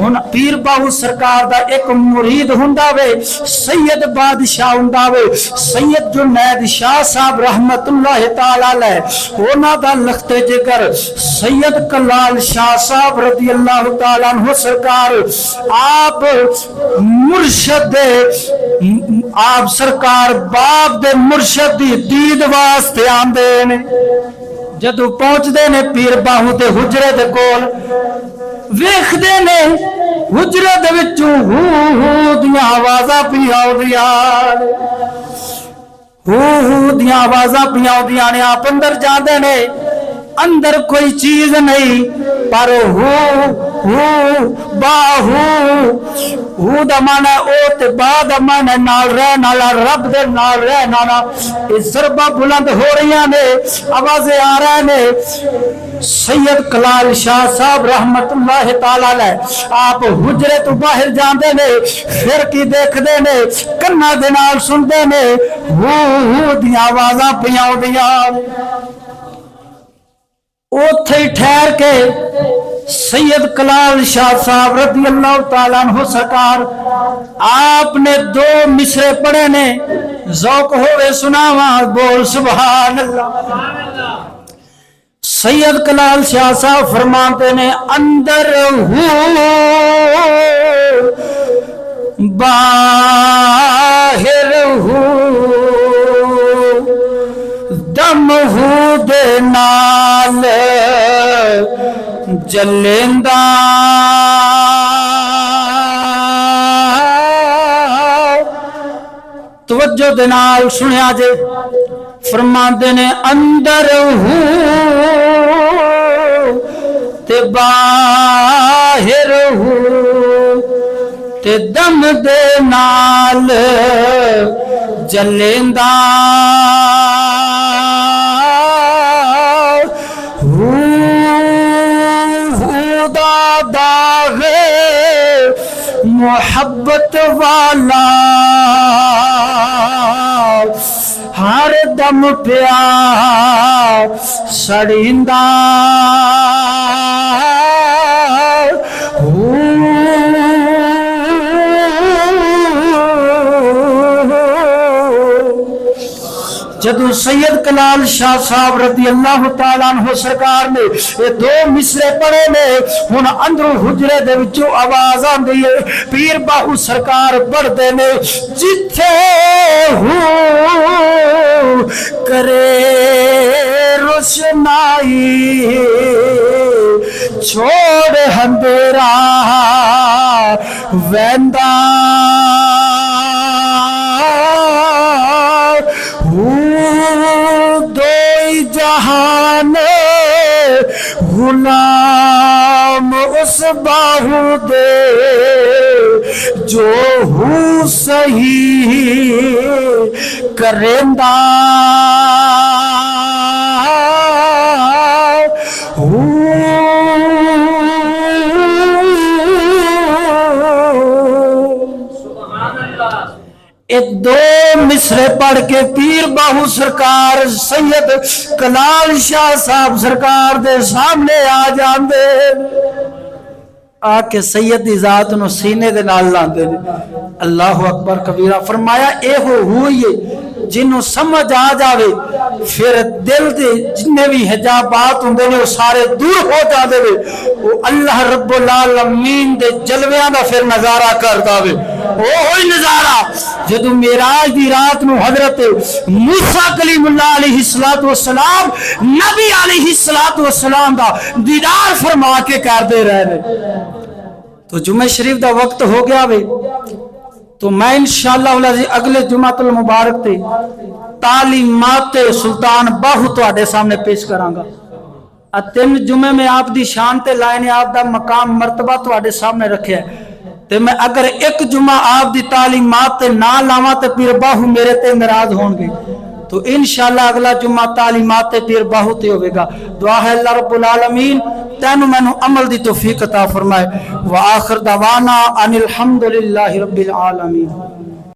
ہن پیر باہو سرکار دا ایک مرید ہوندا وے سید بادشاہ ہوندا وے سید جنید شاہ صاحب رحمت اللہ تعالی علیہ انہاں دا لخت جگر سید کلال شاہ صاحب رضی اللہ تعالی عنہ سرکار آپ مرشد آپ سرکار باپ دے مرشد دی دید واسطے آندے نے جدو پہنچ دے نے پیر باہو دے حجرے دے کول ویکھ دے نے حجرے دے وچوں ہو دیاں آوازاں پیاں دیاں آوازاں پیاں نے آپ اندر جاندے نے اندر کوئی چیز نہیں پر ہو دا مانا او تے با دا مانا نال رہن والا رب دے نال رہن والا اس ضربہ بلند ہو رہی نے آوازیں آ رہے نے سید کلال شاہ صاحب رحمت اللہ تعالی علیہ آپ حجرے تو باہر جاندے نے پھر کی دیکھ دے نے کنا دے نال سن دے نے ہو دی آوازاں پیاں دیاں اوتھے ٹھہر کے سید کلال شاہ صاحب رضی اللہ تعالیٰ عنہ سرکار آپ نے 2 مصرے پڑھے نے ذوق ہوئے سناواں بول سبحان اللہ سید کلال شاہ صاحب فرماتے نے اندر ہو باہر ہو دم ہو دے نال جلیندا توجہ دے نال سنیا جے فرماندے نے اندر ہو تے باہر ہو تے دم دے نال جلیندا محبت والا ہر دم پیا سڑیندا جدو سید کلال شاہ صاحب رضی اللہ تعالیٰ عنہ سرکار نے یہ 2 مصرے پڑھے نے ہن اندروں حجرے دے وچوں آواز آندی ہے پیر باہو سرکار پڑھ دے نے جتھے ہو کرے روشنائی چھوڑ اندھیرا ویندا دوئی جہان غلام اس باہو دے جو ہو صحیح کریندا ایک 2 مصرے پڑھ کے پیر باہو سرکار سید کلال شاہ صاحب سرکار دے سامنے آ جاندے آ کے سید دی ذات نو سینے دے نال لاندے اللہ اکبر کبیرہ فرمایا اے ہوئی جنہوں سمجھ آ جاوے پھر دل دے جنہیں بھی حجابات ہوں دے وہ سارے دور ہو جاندے وہ اللہ رب العالمین دے جلویاں دا پھر نظارہ کر داوے وہی نظارہ جدو معراج دی رات نو حضرت موسیٰ کلیم اللہ علیہ السلام نبی علیہ السلام دا دیدار فرما کے کر دے رہے تو جمعہ شریف دا وقت ہو گیا وے تو میں انشاءاللہ اگلے جمعۃ المبارک تے تعلیمات سلطان باہو تواڈے سامنے پیش کرانگا 3 جمعے میں آپ دی شان تے لائے نے آپ دا مقام مرتبہ تواڈے سامنے رکھیا ہے تے میں اگر 1 جمعہ آپ دی تعلیمات تے نہ لاواں تے پیر باہو میرے تے ناراض ہون گے تو انشاءاللہ اگلا جمعہ تعلیمات پیر باہو تے ہوئے گا دعا ہے اللہ رب العالمین تینو میں عمل دی توفیق عطا فرمائے وآخر دعوانا ان الحمدللہ رب العالمین